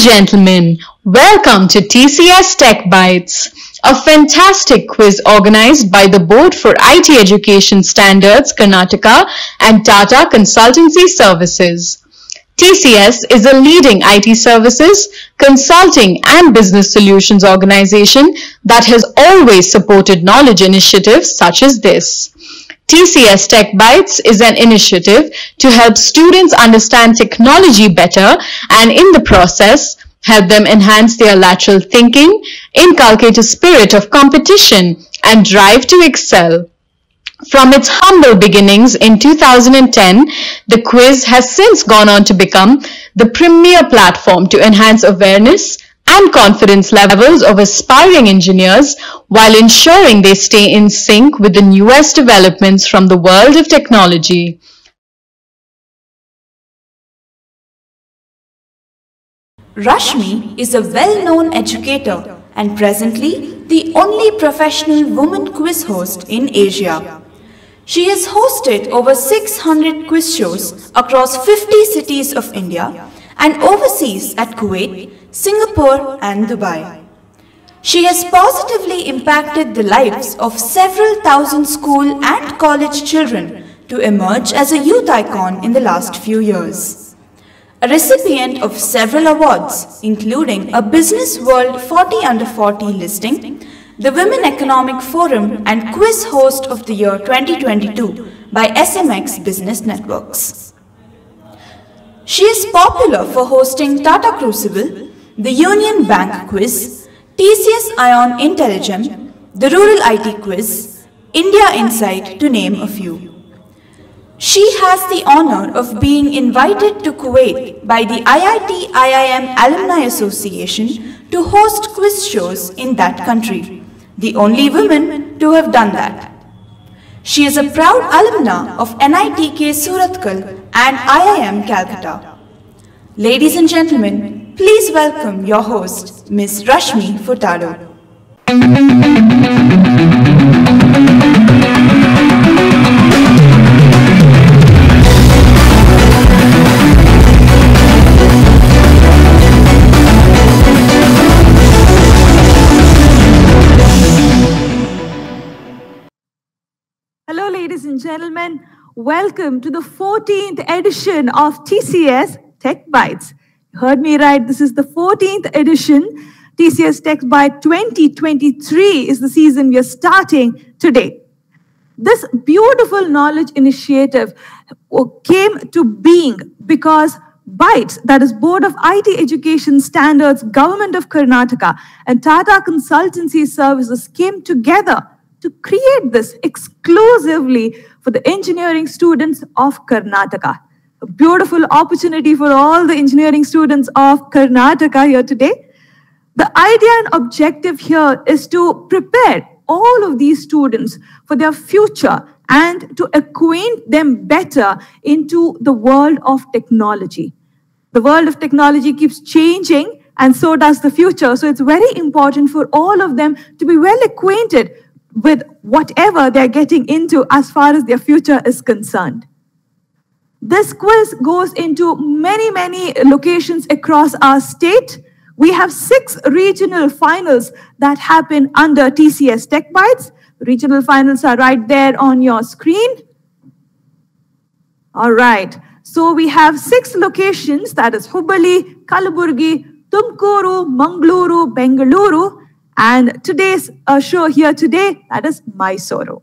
gentlemen, welcome to TCS TechBytes, a fantastic quiz organized by the Board for IT Education Standards Karnataka and Tata Consultancy Services. TCS is a leading IT services, consulting and business solutions organization that has always supported knowledge initiatives such as this. TCS TechBytes is an initiative to help students understand technology better and in the process, help them enhance their lateral thinking, inculcate a spirit of competition, and drive to excel. From its humble beginnings in 2010, the quiz has since gone on to become the premier platform to enhance awareness and confidence levels of aspiring engineers while ensuring they stay in sync with the newest developments from the world of technology. Rashmi is a well-known educator and presently the only professional woman quiz host in Asia. She has hosted over 600 quiz shows across 50 cities of India and overseas at Kuwait, Singapore and Dubai. She has positively impacted the lives of several thousand school and college children to emerge as a youth icon in the last few years. A recipient of several awards, including a Business World 40 Under 40 listing, the Women Economic Forum and Quiz Host of the Year 2022 by SMX Business Networks. She is popular for hosting Tata Crucible, the Union Bank Quiz, TCS Ion Intelligem, the Rural IT Quiz, India Insight to name a few. She has the honor of being invited to Kuwait by the IIT IIM Alumni Association to host quiz shows in that country, the only woman to have done that. She is a proud alumna of NITK Surathkal and IIM Calcutta. Ladies and gentlemen, please welcome your host, Ms. Rashmi Furtado. Hello, ladies and gentlemen. Welcome to the 14th edition of TCS TechBytes. You heard me right. This is the 14th edition. TCS TechBytes 2023 is the season we are starting today. This beautiful knowledge initiative came to being because BITES, that is Board of IT Education Standards, Government of Karnataka, and Tata Consultancy Services came together to create this exclusively for the engineering students of Karnataka. A beautiful opportunity for all the engineering students of Karnataka here today. The idea and objective here is to prepare all of these students for their future and to acquaint them better into the world of technology. The world of technology keeps changing and so does the future. So it's very important for all of them to be well acquainted with whatever they're getting into as far as their future is concerned. This quiz goes into many locations across our state. We have 6 regional finals that happen under TCS TechBytes. Regional finals are right there on your screen. All right. So we have 6 locations, that is Hubballi, Kalaburgi, Tumkuru, Mangaluru, Bengaluru, and today's show here today, that is Mysuru.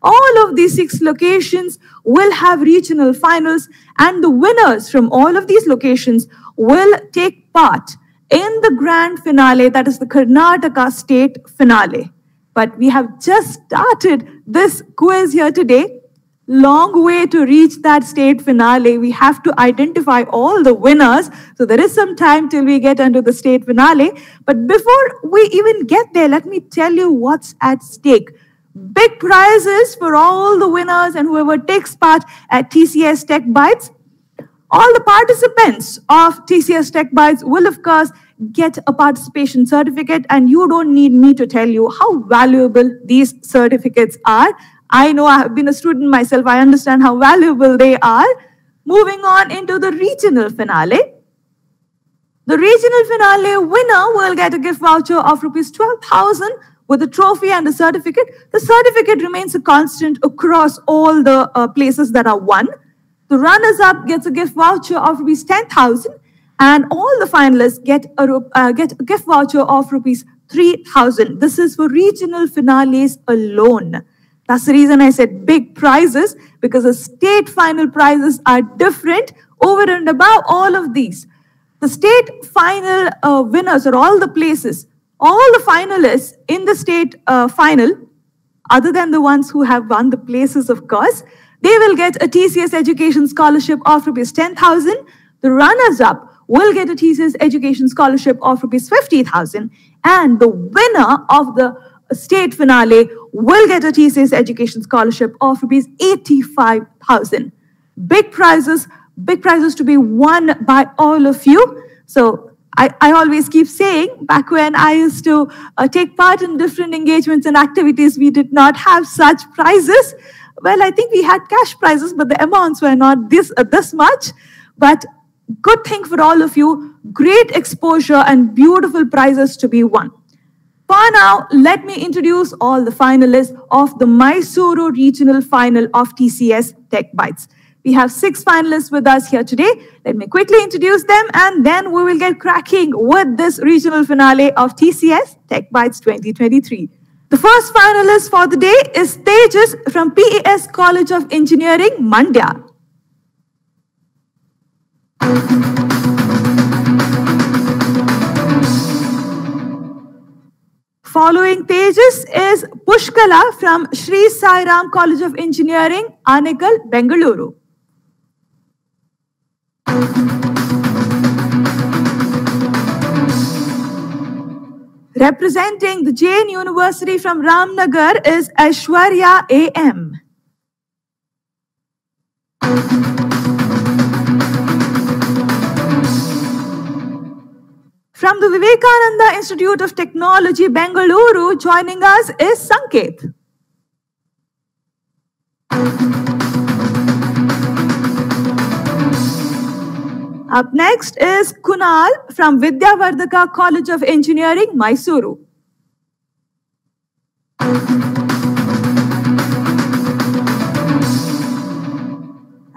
All of these 6 locations will have regional finals, and the winners from all of these locations will take part in the grand finale, that is the Karnataka state finale. But we have just started this quiz here today. Long way to reach that state finale. We have to identify all the winners. So there is some time till we get into the state finale. But before we even get there, let me tell you what's at stake. Big prizes for all the winners and whoever takes part at TCS TechBytes. All the participants of TCS TechBytes will, of course, get a participation certificate, and you don't need me to tell you how valuable these certificates are. I know I have been a student myself. I understand how valuable they are. Moving on into the regional finale. The regional finale winner will get a gift voucher of rupees 12,000 with a trophy and a certificate. The certificate remains a constant across all the places that are won. The runners-up gets a gift voucher of rupees 10,000, and all the finalists get a gift voucher of rupees 3,000. This is for regional finales alone. That's the reason I said big prizes, because the state final prizes are different over and above all of these. The state final winners are all the places, all the finalists in the state final, other than the ones who have won the places, of course, they will get a TCS Education Scholarship of rupees 10,000. The runners-up will get a TCS Education Scholarship of rupees 50,000. And the winner of the state finale will get a TCS Education Scholarship of rupees 85,000. Big prizes to be won by all of you. So I always keep saying, back when I used to take part in different engagements and activities, we did not have such prizes. Well, I think we had cash prizes, but the amounts were not this much. But good thing for all of you, great exposure and beautiful prizes to be won. For now, let me introduce all the finalists of the Mysuru regional final of TCS TechBytes. We have 6 finalists with us here today. Let me quickly introduce them, and then we will get cracking with this regional finale of TCS TechBytes 2023. The first finalist for the day is Tejas from PES College of Engineering, Mandya. Following Tejas is Pushkala from Sri Sai Ram College of Engineering, Anekal, Bengaluru. Representing the Jain University from Ramnagar is Aishwarya A.M. From the Vivekananda Institute of Technology, Bengaluru, joining us is Sanket. Up next is Kunal from Vidyavardhaka College of Engineering, Mysuru.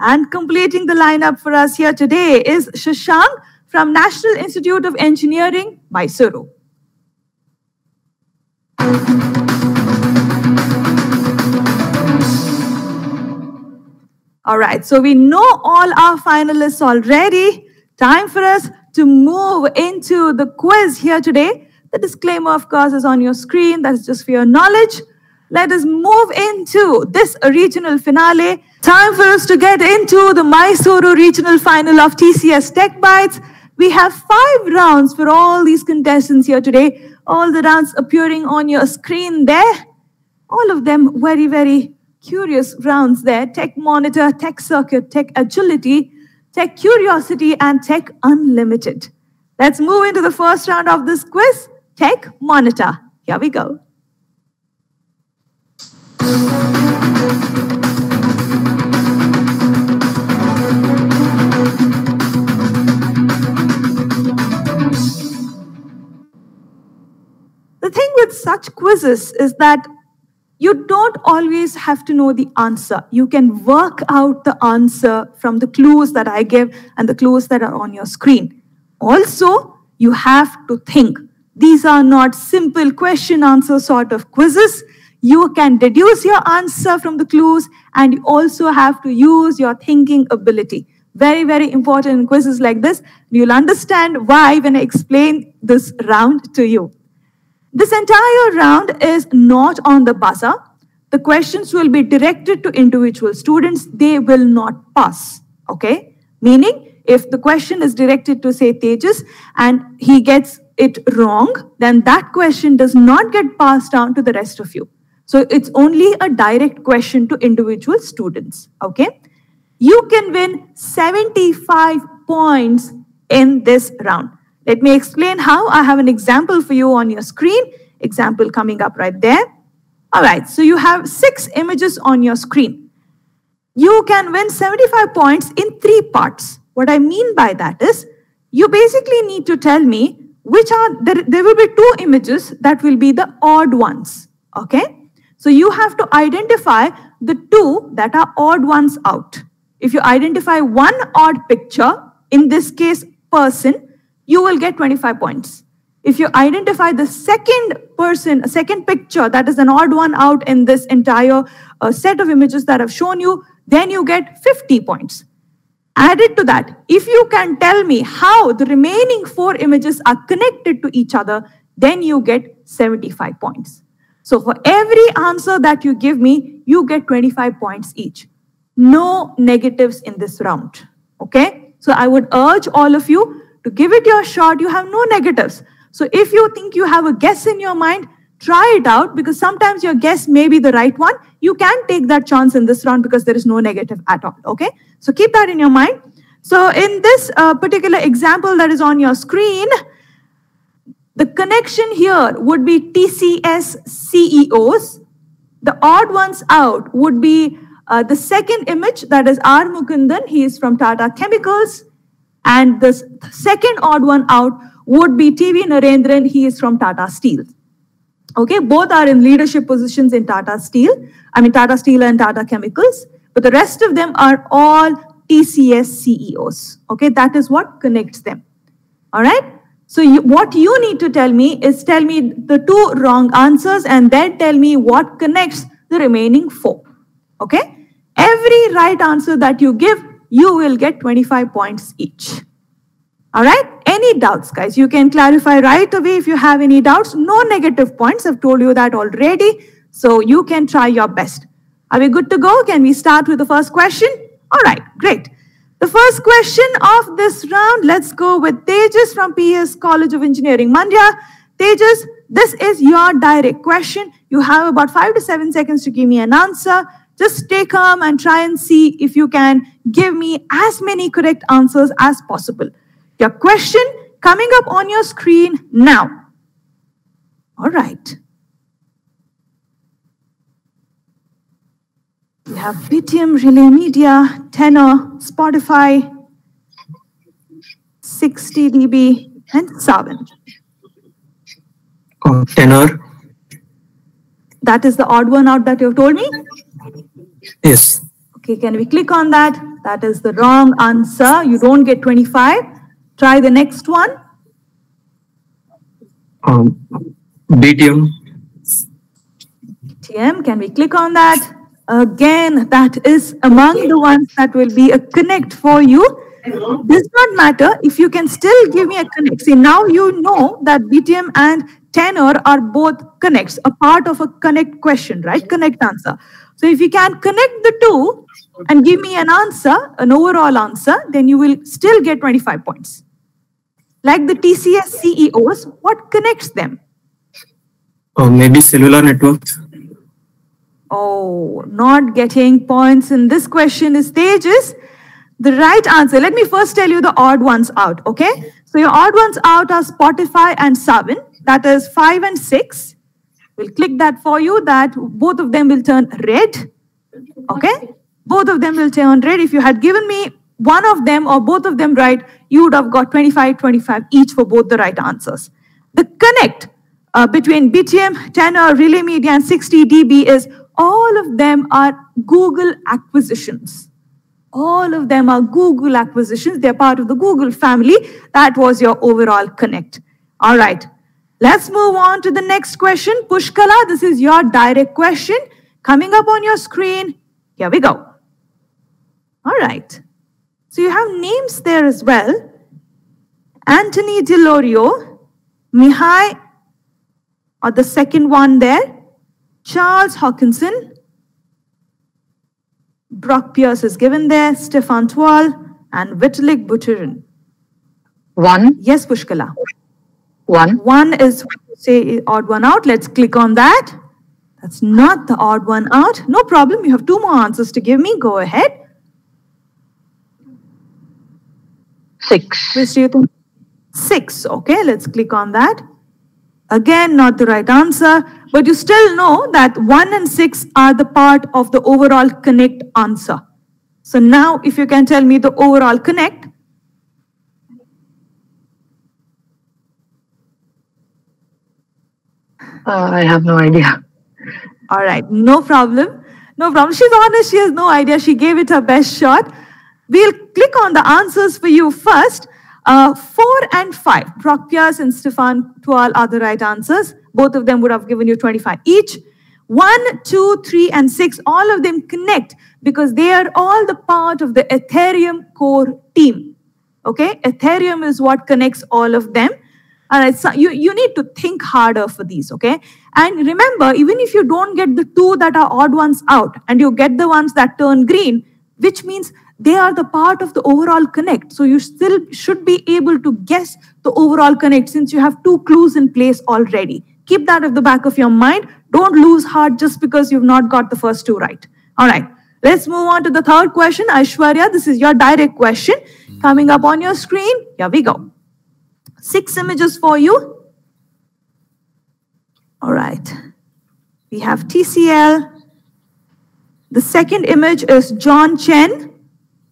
And completing the lineup for us here today is Shashank from National Institute of Engineering, Mysuru. All right, so we know all our finalists already. Time for us to move into the quiz here today. The disclaimer, of course, is on your screen. That's just for your knowledge. Let us move into this regional finale. Time for us to get into the Mysuru regional final of TCS TechBytes. We have 5 rounds for all these contestants here today. All the rounds appearing on your screen there. All of them very, very curious rounds there. Tech Monitor, Tech Circuit, Tech Agility, Tech Curiosity, and Tech Unlimited. Let's move into the first round of this quiz, Tech Monitor. Here we go. The thing with such quizzes is that you don't always have to know the answer. You can work out the answer from the clues that I give and the clues that are on your screen. Also, you have to think. These are not simple question-answer sort of quizzes. You can deduce your answer from the clues, and you also have to use your thinking ability. Very, very important in quizzes like this. You'll understand why when I explain this round to you. This entire round is not on the buzzer. The questions will be directed to individual students. They will not pass, okay? Meaning, if the question is directed to, say, Tejas, and he gets it wrong, then that question does not get passed down to the rest of you. So it's only a direct question to individual students, okay? You can win 75 points in this round. Let me explain how. I have an example for you on your screen. Example coming up right there. All right, so you have 6 images on your screen. You can win 75 points in 3 parts. What I mean by that is, you basically need to tell me which are, there will be two images that will be the odd ones, okay? So you have to identify the two that are odd ones out. If you identify one odd picture, in this case person, you will get 25 points. If you identify the second picture that is an odd one out in this entire set of images that I've shown you, then you get 50 points. Added to that, if you can tell me how the remaining 4 images are connected to each other, then you get 75 points. So for every answer that you give me, you get 25 points each. No negatives in this round, okay? So I would urge all of you to give it your shot. You have no negatives. So if you think you have a guess in your mind, try it out, because sometimes your guess may be the right one. You can take that chance in this round because there is no negative at all, okay? So keep that in your mind. So in this particular example that is on your screen, the connection here would be TCS CEOs. The odd ones out would be the second image, that is R. Mukundan. He is from Tata Chemicals. And the second odd one out would be TV Narendran. He is from Tata Steel. Okay, both are in leadership positions in Tata Steel. Tata Steel and Tata Chemicals. But the rest of them are all TCS CEOs. Okay, that is what connects them. All right. So what you need to tell me is tell me the 2 wrong answers and then tell me what connects the remaining 4. Okay. Every right answer that you give, you will get 25 points each. All right. Any doubts, guys? You can clarify right away if you have any doubts. No negative points. I've told you that already. So you can try your best. Are we good to go? Can we start with the first question? All right. Great. The first question of this round, let's go with Tejas from PS College of Engineering, Mandya. Tejas, this is your direct question. You have about 5 to 7 seconds to give me an answer. Just stay calm and try and see if you can give me as many correct answers as possible. Your question coming up on your screen now. All right. We have BTM, Relay Media, Tenor, Spotify, 60 dB, and Savin. Tenor. That is the odd one out that you have told me? Yes. Okay, can we click on that? That is the wrong answer. You don't get 25. Try the next one. BTM. BTM, can we click on that? Again, that is among the ones that will be a connect for you. Does not matter if you can still give me a connect. See, now you know that BTM and Tenor are both connects, a part of a connect question, right? Connect answer. So if you can connect the two and give me an answer, an overall answer, then you will still get 25 points. Like the TCS CEOs, what connects them? Maybe cellular networks. Oh, not getting points in this question is Tejas. The right answer, let me first tell you the odd ones out, okay? So your odd ones out are Spotify and Savin. That is 5 and 6. We'll click that for you, that both of them will turn red, okay? Both of them will turn red. If you had given me one of them or both of them right, you would have got 25 each for both the right answers. The connect between BTM, Tenor, Relay Media, and 60 dB is all of them are Google acquisitions. All of them are Google acquisitions. They're part of the Google family. That was your overall connect. All right. Let's move on to the next question. Pushkala, this is your direct question. Coming up on your screen. Here we go. All right. So you have names there as well. Anthony Delorio, Mihai, or the second one there, Charles Hawkinson, Brock Pierce is given there, Stefan Twal, and Vitalik Buterin. 1. Yes, Pushkala. 1. 1 is, say, odd one out. Let's click on that. That's not the odd one out. No problem. You have 2 more answers to give me. Go ahead. 6. Which do you think? 6. Okay, let's click on that. Again, not the right answer. But you still know that 1 and 6 are the part of the overall connect answer. So now, if you can tell me the overall connect. I have no idea. All right, no problem. No problem. She's honest. She has no idea. She gave it her best shot. We'll click on the answers for you first. 4 and 5. Prokpias and Stefan Tual are the right answers. Both of them would have given you 25 each. 1, 2, 3, and 6, all of them connect because they are all the part of the Ethereum core team. Okay, Ethereum is what connects all of them. All right, so you need to think harder for these, okay? And remember, even if you don't get the 2 that are odd ones out and you get the ones that turn green, which means they are the part of the overall connect. So you still should be able to guess the overall connect since you have 2 clues in place already. Keep that at the back of your mind. Don't lose heart just because you've not got the first 2 right. All right, let's move on to the third question. Aishwarya, this is your direct question. Coming up on your screen, here we go. 6 images for you. All right. We have TCL. The second image is John Chen.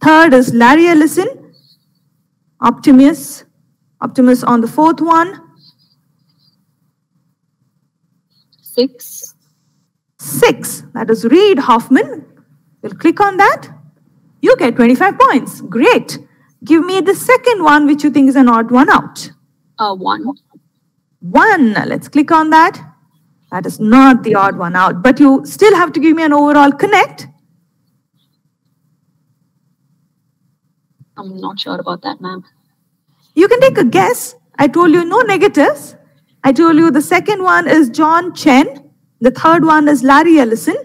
Third is Larry Ellison. Optimus. Optimus on the fourth one. 6. 6. That is Reid Hoffman. We'll click on that. You get 25 points. Great. Give me the second one, which you think is an odd one out. 1. 1. Let's click on that. That is not the odd one out, but you still have to give me an overall connect. I'm not sure about that, ma'am. You can take a guess. I told you no negatives. I told you the second one is John Chen. The third one is Larry Ellison.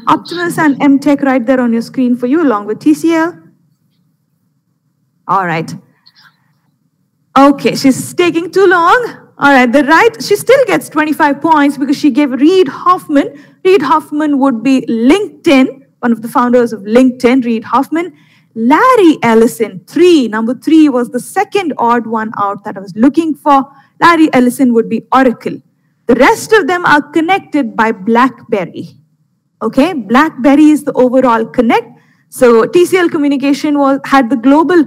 Optimus and MTech right there on your screen for you along with TCL. All right. Okay, she's taking too long. All right, she still gets 25 points because she gave Reid Hoffman. Reid Hoffman would be LinkedIn, one of the founders of LinkedIn, Reid Hoffman. Larry Ellison, 3. Number 3 was the second odd one out that I was looking for. Larry Ellison would be Oracle. The rest of them are connected by BlackBerry. Okay, BlackBerry is the overall connect. So TCL Communication had the global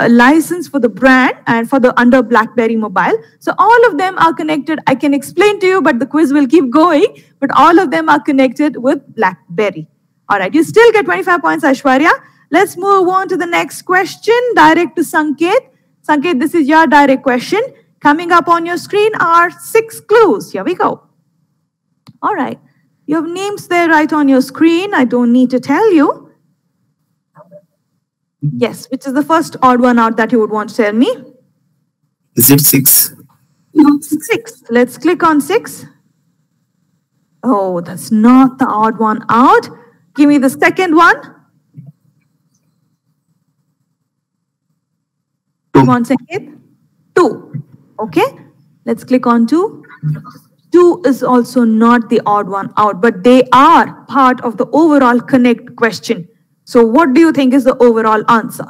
license for the brand and for the under BlackBerry Mobile. So all of them are connected. I can explain to you, but the quiz will keep going. But all of them are connected with BlackBerry. All right, you still get 25 points, Aishwarya. Let's move on to the next question. Direct to Sanket. Sanket, this is your direct question. Coming up on your screen are 6 clues. Here we go. All right. You have names there right on your screen. I don't need to tell you. Yes, which is the first odd one out that you would want to tell me? Is it 6? 6. Let's click on 6. Oh, that's not the odd one out. Give me the second one. 2. Come on, second. 2. Okay, let's click on 2. 2 is also not the odd one out, but they are part of the overall connect question. So what do you think is the overall answer?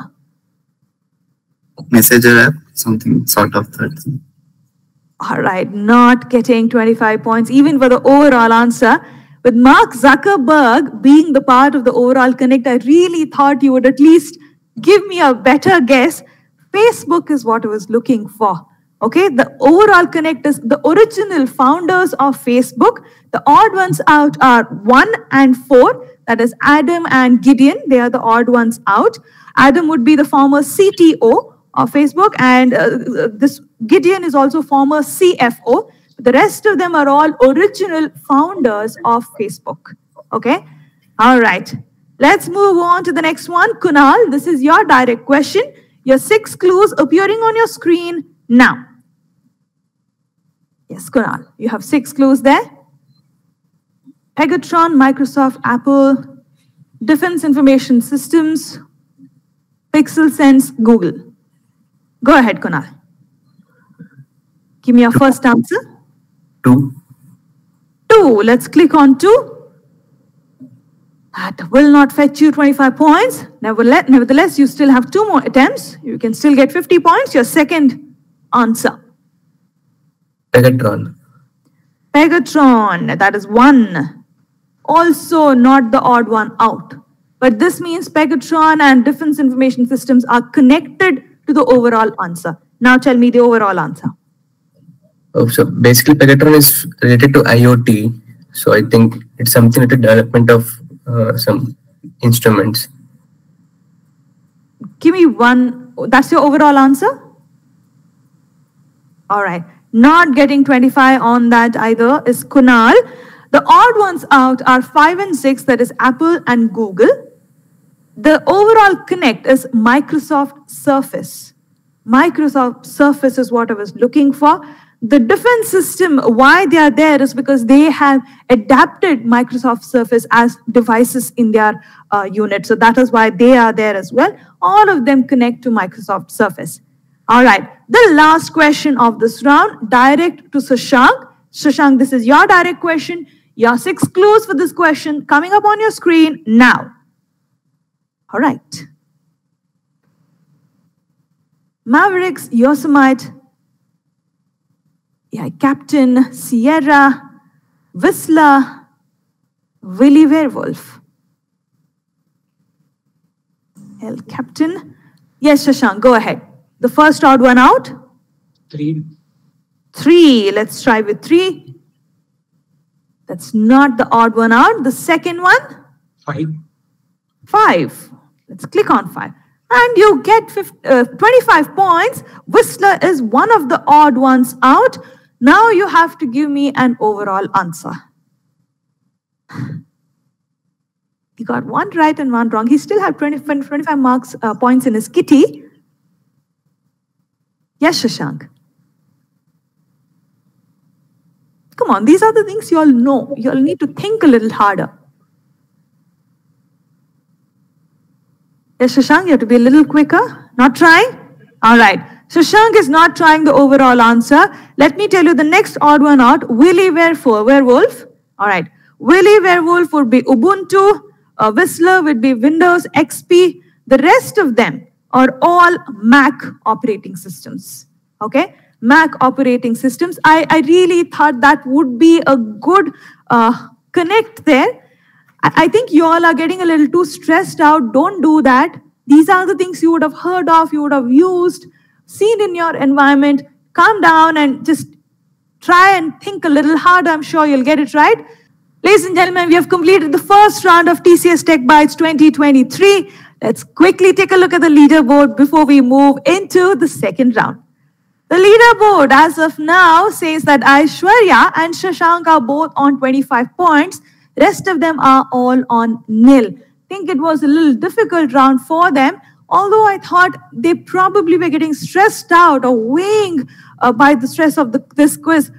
Messenger app, something sort of that. All right, not getting 25 points, even for the overall answer. With Mark Zuckerberg being the part of the overall connect, I really thought you would at least give me a better guess. Facebook is what I was looking for. Okay, the overall connect is the original founders of Facebook. The odd ones out are 1 and 4. That is Adam and Gideon. They are the odd ones out. Adam would be the former CTO of Facebook, and this Gideon is also former CFO. The rest of them are all original founders of Facebook. Okay, all right. Let's move on to the next one. Kunal, this is your direct question. Your 6 clues appearing on your screen now. Yes, Kunal, you have 6 clues there. Pegatron, Microsoft, Apple, Defense Information Systems, Pixel Sense, Google. Go ahead, Kunal. Give me your first answer. 2. 2. Let's click on 2. That will not fetch you 25 points. Nevertheless, you still have 2 more attempts. You can still get 50 points. Your second answer. Pegatron. Pegatron, that is 1. Also not the odd one out. But this means Pegatron and Defense Information Systems are connected to the overall answer. Now tell me the overall answer. Oh, so basically, Pegatron is related to IoT. So I think it's something like the development of some instruments. Give me one. That's your overall answer? All right. Not getting 25 on that either is Kunal. The odd ones out are 5 and 6, that is Apple and Google. The overall connect is Microsoft Surface. Microsoft Surface is what I was looking for. The defense system, why they are there is because they have adapted Microsoft Surface as devices in their unit. So that is why they are there as well. All of them connect to Microsoft Surface. All right, the last question of this round, direct to Shashank. Shashank, this is your direct question. Your 6 clues for this question coming up on your screen now. All right. Mavericks, Yosemite, Captain, Sierra, Whistler, Willy Werewolf. Captain. Yes, Shashank, go ahead. The first odd one out? 3. 3. Let's try with 3. That's not the odd one out. The second one? 5. 5. Let's click on 5. And you get 25 points. Whistler is one of the odd ones out. Now you have to give me an overall answer. He got one right and one wrong. He still had 25 points in his kitty. Yes, Shashank. Come on, these are the things you all know. You all need to think a little harder. Yes, Shashank, you have to be a little quicker. Not trying? All right. Shashank is not trying the overall answer. Let me tell you the next odd one out. Willy Werewolf. All right. Willy Werewolf would be Ubuntu. Whistler would be Windows XP. The rest of them are all Mac operating systems. Okay? Mac operating systems. I really thought that would be a good connect there. I think you all are getting a little too stressed out. Don't do that. These are the things you would have heard of, you would have used, seen in your environment. Calm down and just try and think a little harder. I'm sure you'll get it right. Ladies and gentlemen, we have completed the first round of TCS TechBytes 2023. Let's quickly take a look at the leaderboard before we move into the second round. The leaderboard as of now says that Aishwarya and Shashank are both on 25 points. Rest of them are all on nil. I think it was a little difficult round for them, although I thought they probably were getting stressed out or weighing by the stress of this quiz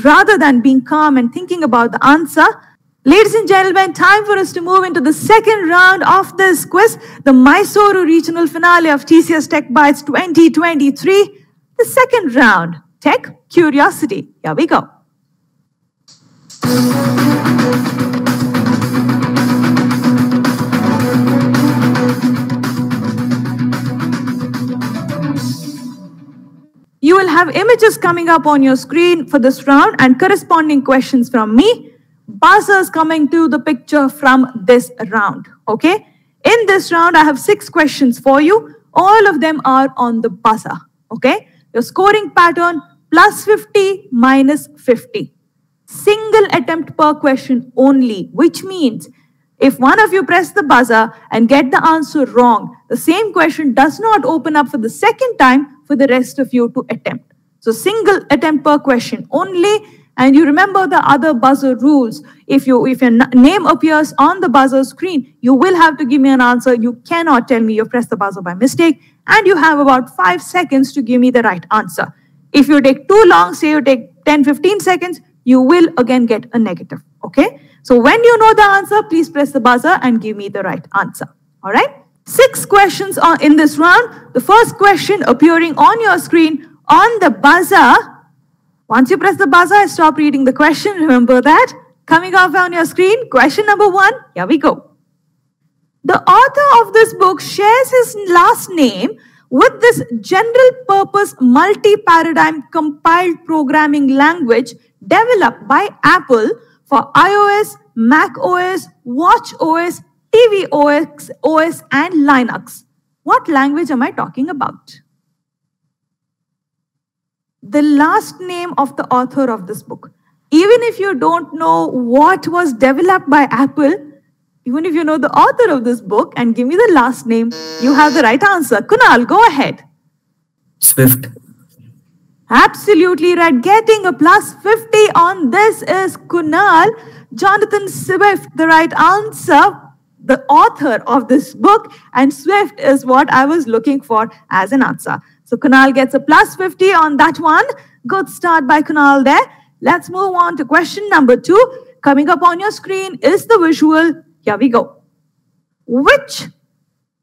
rather than being calm and thinking about the answer. Ladies and gentlemen, time for us to move into the second round of this quiz, the Mysuru regional finale of TCS TechBytes 2023. The second round, Tech Curiosity. Here we go. You will have images coming up on your screen for this round and corresponding questions from me. Buzzers coming to the picture from this round. Okay? In this round, I have 6 questions for you. All of them are on the buzzer. Okay? Your scoring pattern, plus 50, minus 50. Single attempt per question only, which means if one of you press the buzzer and get the answer wrong, the same question does not open up for the second time for the rest of you to attempt. So single attempt per question only. And you remember the other buzzer rules. If your name appears on the buzzer screen, you will have to give me an answer. You cannot tell me you pressed the buzzer by mistake. And you have about 5 seconds to give me the right answer. If you take too long, say you take 10-15 seconds, you will again get a negative. Okay? So when you know the answer, please press the buzzer and give me the right answer. All right? 6 questions are in this round. The first question appearing on your screen on the buzzer. Once you press the buzzer, I stop reading the question. Remember that. Coming up on your screen, question number 1. Here we go. The author of this book shares his last name with this general purpose multi-paradigm compiled programming language developed by Apple for iOS, Mac OS, Watch OS, TV OS, and Linux. What language am I talking about? the last name of the author of this book. Even if you don't know what was developed by Apple, even if you know the author of this book and give me the last name, you have the right answer. Kunal, go ahead. Swift. Absolutely right. Getting a plus 50 on this is Kunal. Jonathan Swift, the right answer, the author of this book, and Swift is what I was looking for as an answer. So Kunal gets a plus 50 on that one. Good start by Kunal there. Let's move on to question number 2. Coming up on your screen is the visual. Here we go. Which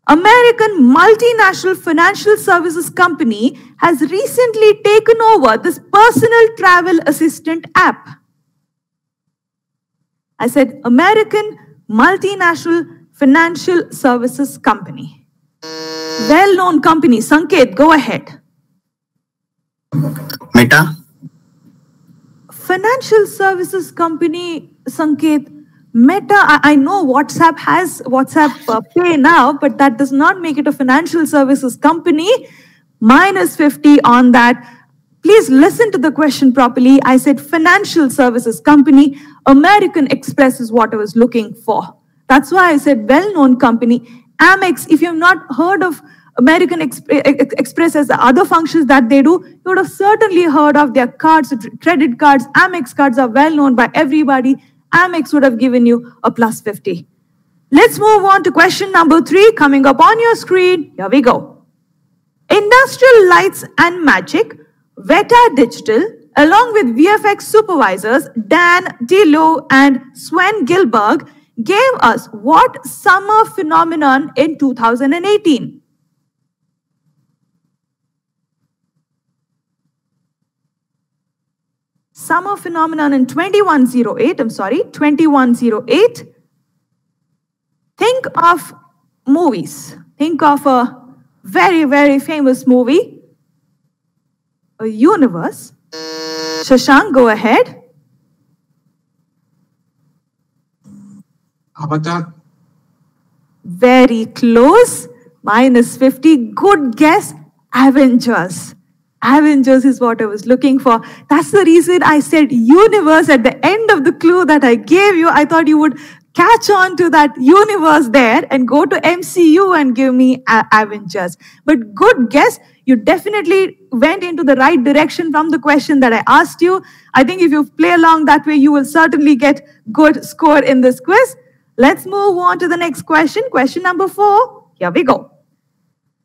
American multinational financial services company has recently taken over this personal travel assistant app? I said American multinational financial services company. Well-known company. Sanket, go ahead. Meta. Financial services company, Sanket. Meta, I know WhatsApp has WhatsApp Pay now, but that does not make it a financial services company. Minus 50 on that. Please listen to the question properly. I said financial services company. American Express is what I was looking for. That's why I said well-known company. Amex, if you have not heard of American Express as the other functions that they do, you would have certainly heard of their cards, credit cards. Amex cards are well known by everybody. Amex would have given you a plus 50. Let's move on to question number 3 coming up on your screen. Here we go. Industrial Lights and Magic, Veta Digital, along with VFX supervisors Dan DeLo and Sven Gilberg, gave us what summer phenomenon in 2018? Summer phenomenon in 2108. Think of movies. Think of a very, very famous movie, a universe. Shashank, go ahead. Avatar. Very close. Minus 50. Good guess. Avengers. Avengers is what I was looking for. That's the reason I said universe at the end of the clue that I gave you. I thought you would catch on to that universe there and go to MCU and give me Avengers. But good guess. You definitely went into the right direction from the question that I asked you. I think if you play along that way, you will certainly get good score in this quiz. Let's move on to the next question. Question number 4. Here we go.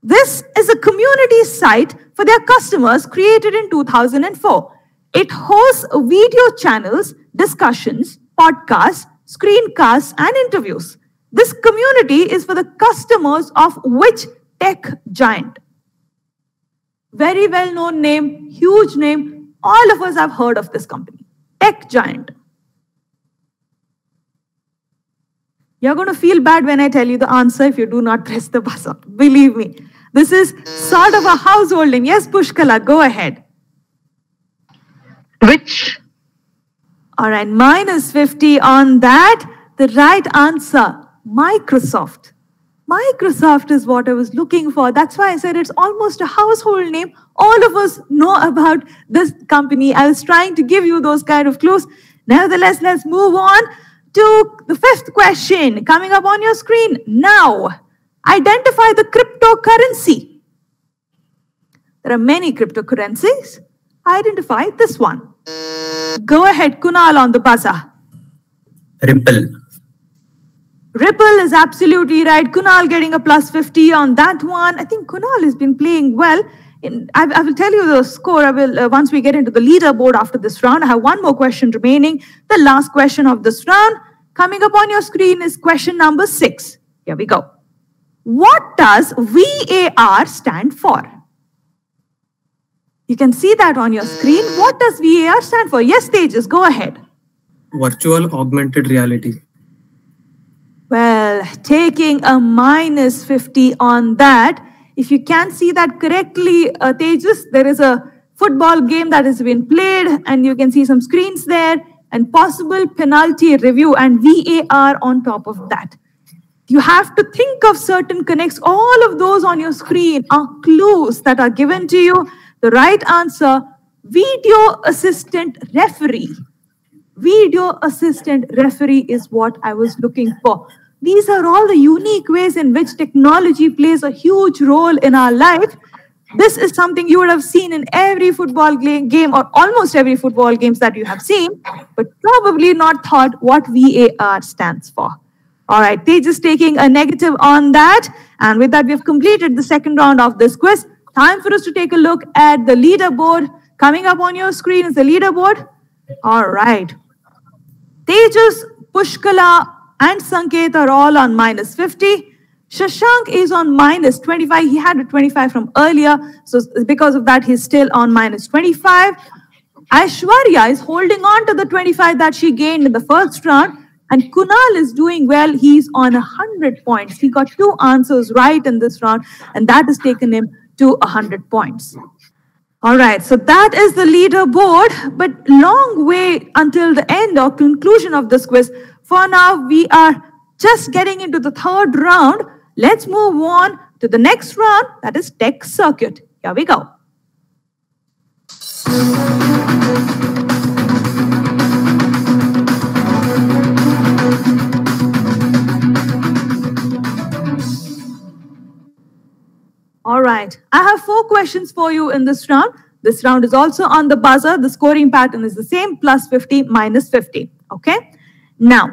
This is a community site for their customers created in 2004. It hosts video channels, discussions, podcasts, screencasts, and interviews. This community is for the customers of which tech giant? Very well-known name, huge name. All of us have heard of this company. Tech giant. You're going to feel bad when I tell you the answer if you do not press the buzzer. Believe me. This is sort of a household name. Yes, Pushkala, go ahead. Which? All right, minus 50 on that. The right answer, Microsoft. Microsoft is what I was looking for. That's why I said it's almost a household name. All of us know about this company. I was trying to give you those kind of clues. Nevertheless, let's move on to the 5th question coming up on your screen now. Identify the cryptocurrency. There are many cryptocurrencies. Identify this one. Go ahead, Kunal, on the buzzer. Ripple. Ripple is absolutely right. Kunal getting a plus 50 on that one. I think Kunal has been playing well. I will tell you the score. I will once we get into the leaderboard after this round. I have one more question remaining. The last question of this round coming up on your screen is question number 6. Here we go. What does VAR stand for? You can see that on your screen. What does VAR stand for? Yes, Tejas, go ahead. Virtual augmented reality. Well, taking a minus 50 on that. If you can see that correctly, Tejas, there is a football game that has been played and you can see some screens there and possible penalty review and VAR on top of that. You have to think of certain connects. All of those on your screen are clues that are given to you. The right answer, Video assistant referee. Video assistant referee is what I was looking for. These are all the unique ways in which technology plays a huge role in our life. This is something you would have seen in every football game or almost every football games that you have seen, but probably not thought what VAR stands for. All right, they just taking a negative on that. And with that, we have completed the second round of this quiz. Time for us to take a look at the leaderboard. Coming up on your screen is the leaderboard. All right. Tejas, Pushkala, and Sanket are all on minus 50. Shashank is on minus 25. He had a 25 from earlier. So because of that, he's still on minus 25. Aishwarya is holding on to the 25 that she gained in the first round. And Kunal is doing well. He's on 100 points. He got 2 answers right in this round. And that has taken him to 100 points. All right, so that is the leaderboard, but long way until the end or conclusion of this quiz. For now, we are just getting into the third round. Let's move on to the next round, that is Tech Circuit. Here we go. All right, I have 4 questions for you in this round. This round is also on the buzzer. The scoring pattern is the same, plus 50, minus 50. Okay? Now,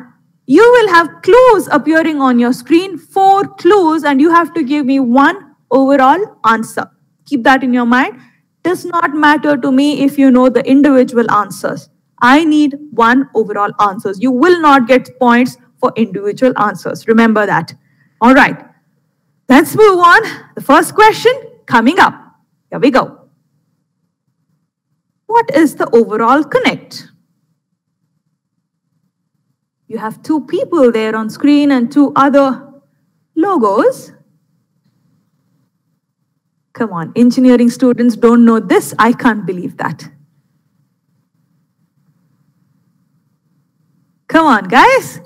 you will have clues appearing on your screen, 4 clues, and you have to give me 1 overall answer. Keep that in your mind. Does not matter to me if you know the individual answers. I need 1 overall answers. You will not get points for individual answers. Remember that. All right. Let's move on. The first question coming up. Here we go. What is the overall connect? You have 2 people there on screen and 2 other logos. Come on, engineering students don't know this. I can't believe that. Come on, guys.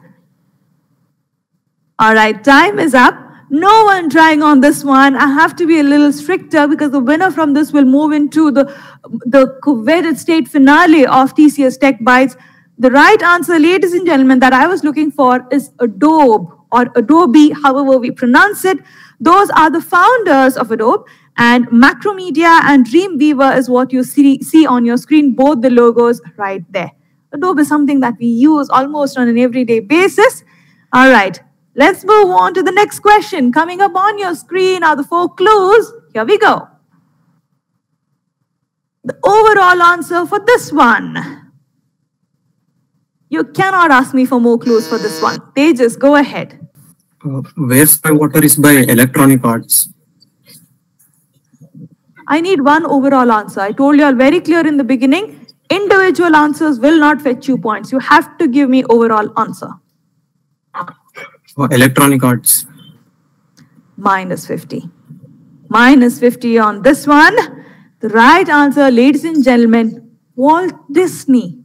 All right, time is up. No one trying on this one. I have to be a little stricter because the winner from this will move into the coveted state finale of TCS TechBytes. The right answer, ladies and gentlemen, that I was looking for is Adobe or Adobe, however we pronounce it. Those are the founders of Adobe, and Macromedia and Dreamweaver is what you see on your screen, both the logos right there. Adobe is something that we use almost on an everyday basis. All right. Let's move on to the next question. Coming up on your screen are the 4 clues. Here we go. The overall answer for this one. You cannot ask me for more clues for this one. Tejas, go ahead. Where's My Water is by Electronic Arts. I need 1 overall answer. I told you all very clear in the beginning. Individual answers will not fetch you points. You have to give me overall answer. Electronic Arts. Minus 50. Minus 50 on this one. The right answer, ladies and gentlemen, Walt Disney.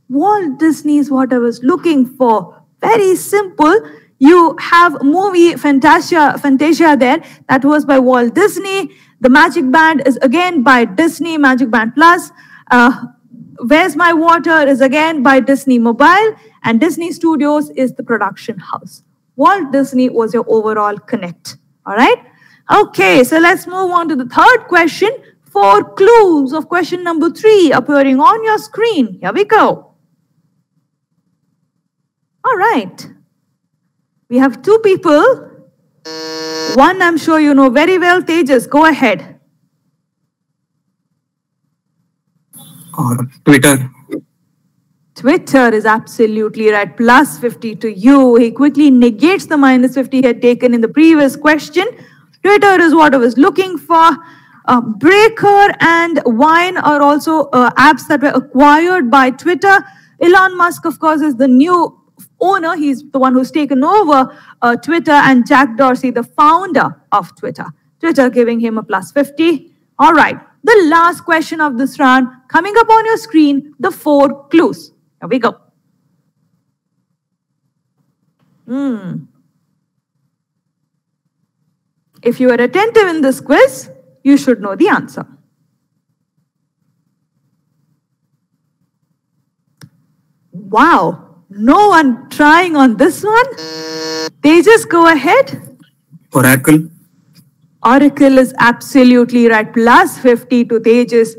Walt Disney is what I was looking for. Very simple. You have movie Fantasia there. That was by Walt Disney. The Magic Band is again by Disney, Magic Band Plus. Where's My Water is again by Disney Mobile. And Disney Studios is the production house. Walt Disney was your overall connect. All right? Okay, so let's move on to the third question. 4 clues of question number 3 appearing on your screen. Here we go. All right. We have 2 people. One I'm sure you know very well. Tejas, go ahead. Twitter. Twitter is absolutely right. Plus 50 to you. He quickly negates the minus 50 he had taken in the previous question. Twitter is what I was looking for. Breaker and Vine are also apps that were acquired by Twitter. Elon Musk, of course, is the new owner. He's the one who's taken over Twitter, and Jack Dorsey, the founder of Twitter. Twitter giving him a plus 50. All right. The last question of this round, coming up on your screen, the 4 clues. Here we go. If you are attentive in this quiz, you should know the answer. Wow, no one trying on this one. Tejas, go ahead. Oracle. Oracle is absolutely right. Plus 50 to Tejas.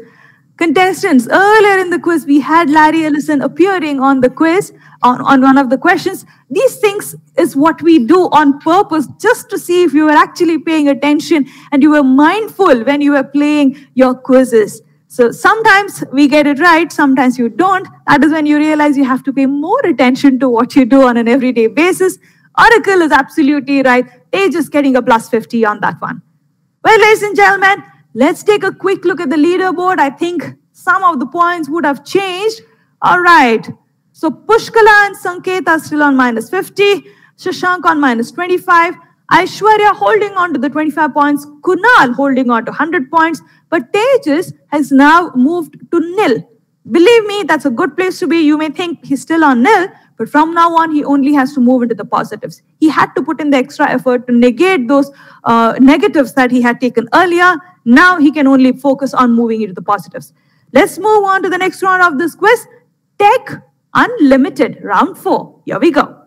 Contestants, earlier in the quiz, we had Larry Ellison appearing on the quiz, on one of the questions. These things is what we do on purpose, just to see if you were actually paying attention and you were mindful when you were playing your quizzes. So sometimes we get it right, sometimes you don't. That is when you realize you have to pay more attention to what you do on an everyday basis. Oracle is absolutely right. They're just getting a plus 50 on that one. Well, ladies and gentlemen, let's take a quick look at the leaderboard. I think some of the points would have changed. All right. So Pushkala and Sanket are still on minus 50. Shashank on minus 25. Aishwarya holding on to the 25 points. Kunal holding on to 100 points. But Tejas has now moved to nil. Believe me, that's a good place to be. You may think he's still on nil, but from now on, he only has to move into the positives. He had to put in the extra effort to negate those negatives that he had taken earlier. Now he can only focus on moving into the positives. Let's move on to the next round of this quiz. Tech Unlimited, round 4. Here we go.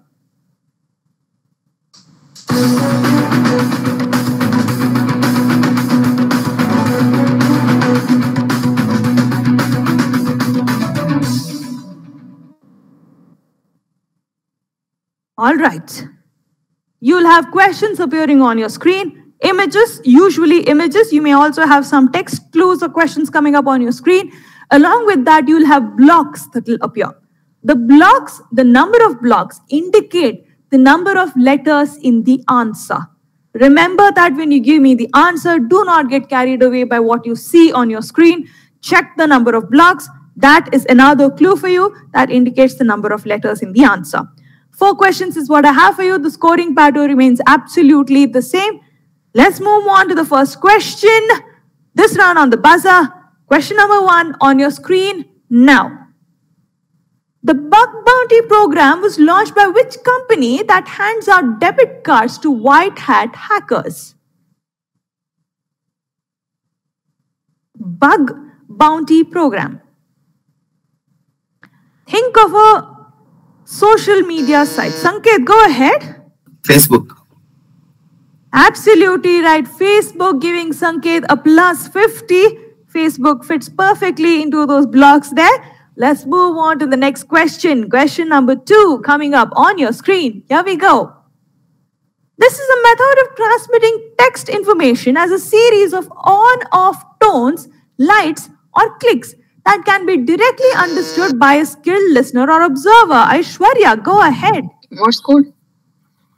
All right. You'll have questions appearing on your screen. Images, usually images. You may also have some text clues or questions coming up on your screen. Along with that, you'll have blocks that will appear. The blocks, the number of blocks indicate the number of letters in the answer. Remember that when you give me the answer, do not get carried away by what you see on your screen. Check the number of blocks. That is another clue for you that indicates the number of letters in the answer. 4 questions is what I have for you. The scoring pattern remains absolutely the same. Let's move on to the first question. This round on the buzzer. Question number 1 on your screen now. The Bug Bounty program was launched by which company that hands out debit cards to white hat hackers? Bug Bounty program. Think of a social media site. Sanket, go ahead. Facebook. Absolutely right. Facebook giving Sanket a plus 50. Facebook fits perfectly into those blocks there. Let's move on to the next question. Question number 2 coming up on your screen. Here we go. This is a method of transmitting text information as a series of on-off tones, lights, or clicks that can be directly understood by a skilled listener or observer. Aishwarya, go ahead. Morse code.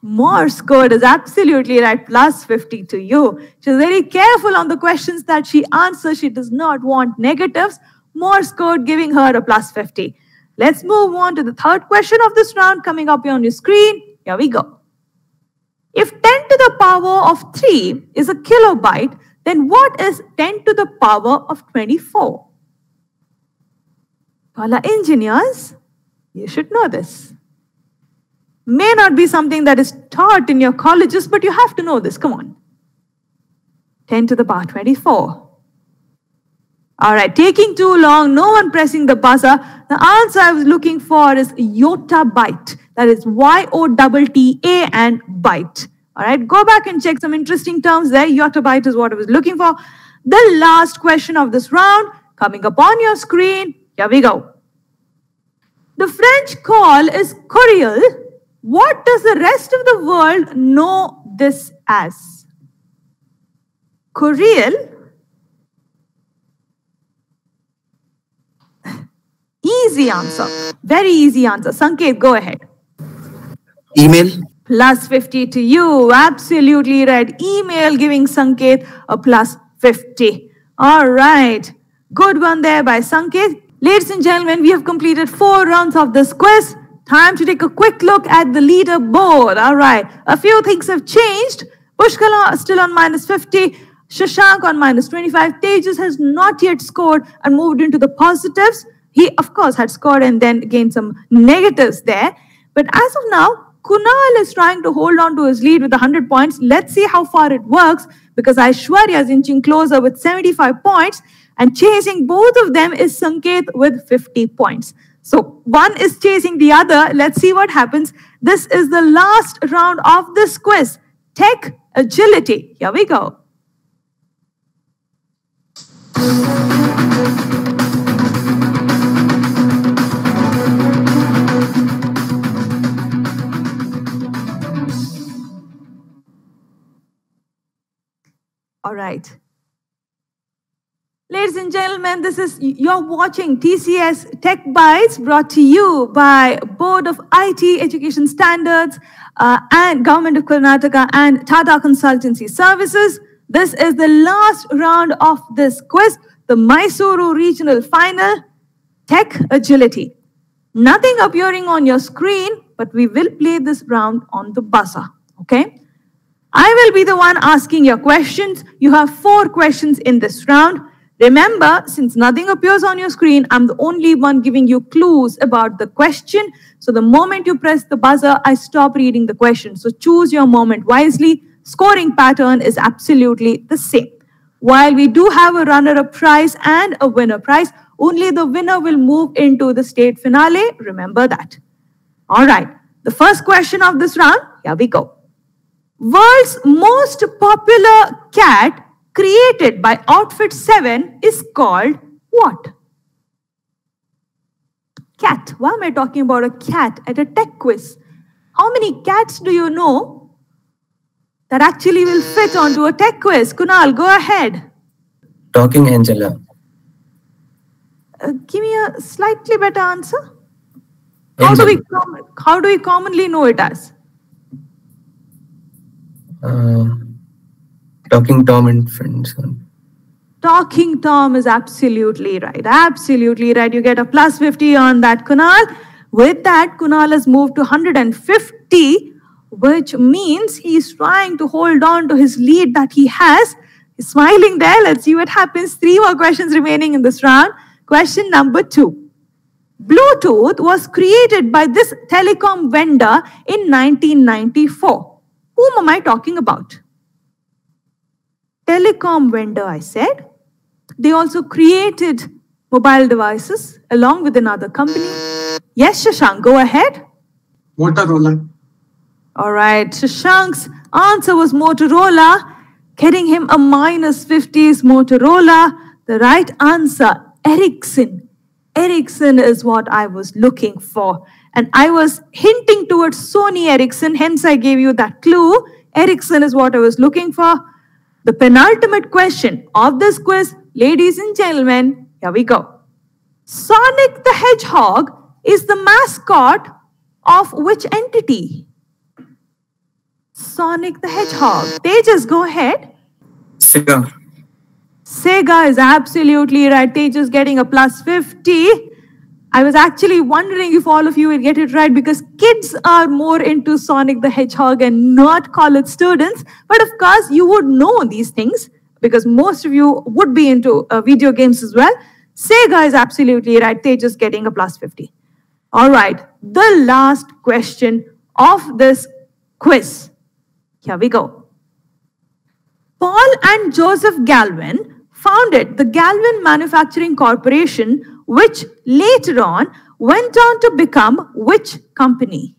Morse code is absolutely right. Plus 50 to you. She's very careful on the questions that she answers. She does not want negatives. Morse code giving her a plus 50. Let's move on to the third question of this round coming up here on your screen. Here we go. If 10 to the power of 3 is a kilobyte, then what is 10 to the power of 24? Pala engineers, you should know this. May not be something that is taught in your colleges, but you have to know this. Come on. 10 to the power 24. All right, taking too long, no one pressing the buzzer. The answer I was looking for is yottabyte. That is Y-O-T-T-A and byte. All right, go back and check some interesting terms there. Yottabyte is what I was looking for. The last question of this round coming up on your screen. Here we go. The French call is courriel. What does the rest of the world know this as? Courriel. Easy answer. Very easy answer. Sanket, go ahead. Email. Plus 50 to you. Absolutely right. Email giving Sanket a plus 50. All right. Good one there by Sanket. Ladies and gentlemen, we have completed 4 rounds of this quiz. Time to take a quick look at the leaderboard. All right. A few things have changed. Pushkala still on minus 50. Shashank on minus 25. Tejas has not yet scored and moved into the positives. He, of course, had scored and then gained some negatives there. But as of now, Kunal is trying to hold on to his lead with 100 points. Let's see how far it works because Aishwarya is inching closer with 75 points and chasing both of them is Sanket with 50 points. So one is chasing the other. Let's see what happens. This is the last round of this quiz. Tech agility. Here we go. All right. Ladies and gentlemen, you're watching TCS TechBytes, brought to you by Board of IT Education Standards and Government of Karnataka and Tata Consultancy Services. This is the last round of this quiz, the Mysuru Regional Final, Tech Agility. Nothing appearing on your screen, but we will play this round on the buzzer, okay? I will be the one asking your questions. You have 4 questions in this round. Remember, since nothing appears on your screen, I'm the only one giving you clues about the question. So the moment you press the buzzer, I stop reading the question. So choose your moment wisely. Scoring pattern is absolutely the same. While we do have a runner-up prize and a winner prize, only the winner will move into the state finale. Remember that. All right. The first question of this round, here we go. World's most popular cat created by Outfit 7 is called what? Cat. Why am I talking about a cat at a tech quiz? How many cats do you know that actually will fit onto a tech quiz? Kunal, go ahead. Talking Angela. Give me a slightly better answer. How do we commonly know it as? Talking Tom and Friends. Talking Tom is absolutely right. Absolutely right. You get a plus 50 on that, Kunal. With that, Kunal has moved to 150, which means he's trying to hold on to his lead that he has. He's smiling there. Let's see what happens. 3 more questions remaining in this round. Question number 2. Bluetooth was created by this telecom vendor in 1994. Whom am I talking about? Telecom vendor, I said. They also created mobile devices along with another company. Yes, Shashank, go ahead. Motorola. All right, Shashank's answer was Motorola. Getting him a minus 50 is Motorola. The right answer, Ericsson. Ericsson is what I was looking for. And I was hinting towards Sony Ericsson, hence I gave you that clue. Ericsson is what I was looking for. The penultimate question of this quiz, ladies and gentlemen, here we go. Sonic the Hedgehog is the mascot of which entity? Sonic the Hedgehog. Tejas, go ahead. Sega. Sega is absolutely right. Tejas getting a plus 50. I was actually wondering if all of you would get it right because kids are more into Sonic the Hedgehog and not college students. But of course, you would know these things because most of you would be into video games as well. Sega is absolutely right. They're just getting a plus 50. All right, the last question of this quiz. Here we go. Paul and Joseph Galvin founded the Galvin Manufacturing Corporation, which later on went on to become which company?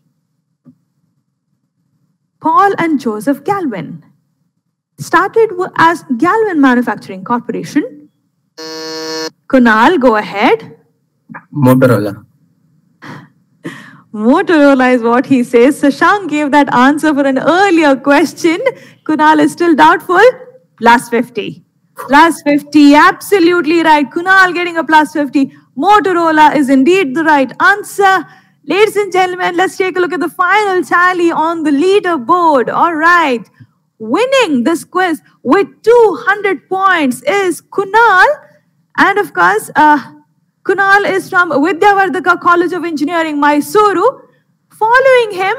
Paul and Joseph Galvin started as Galvin Manufacturing Corporation. Kunal, go ahead. Motorola. Motorola is what he says. Shashank gave that answer for an earlier question. Kunal is still doubtful. Plus 50. Plus 50. Absolutely right. Kunal getting a plus 50. Motorola is indeed the right answer. Ladies and gentlemen, let's take a look at the final tally on the leaderboard. All right. Winning this quiz with 200 points is Kunal. And of course, Kunal is from Vidyavardhaka College of Engineering, Mysuru. Following him,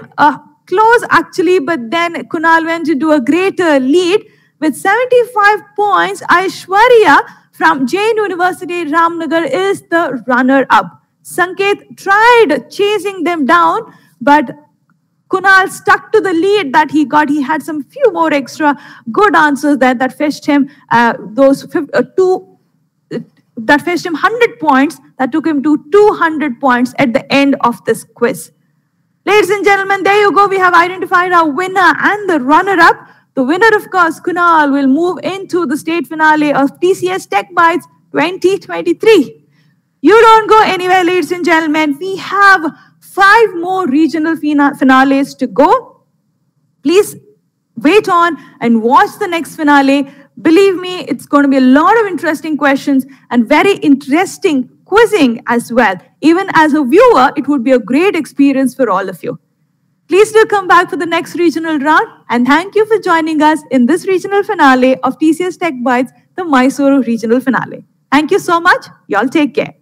close actually, but then Kunal went into a greater lead with 75 points. Aishwarya from Jain University, Ramnagar is the runner-up. Sanket tried chasing them down, but Kunal stuck to the lead that he got. He had some few more extra good answers that fetched him those that fetched him 100 points, that took him to 200 points at the end of this quiz. Ladies and gentlemen, there you go. We have identified our winner and the runner-up. The winner, of course, Kunal, will move into the state finale of TCS TechBytes 2023. You don't go anywhere, ladies and gentlemen. We have 5 more regional finales to go. Please wait on and watch the next finale. Believe me, it's going to be a lot of interesting questions and very interesting quizzing as well. Even as a viewer, it would be a great experience for all of you. Please do come back for the next regional round, and thank you for joining us in this regional finale of TCS TechBytes, the Mysuru regional finale. Thank you so much. Y'all take care.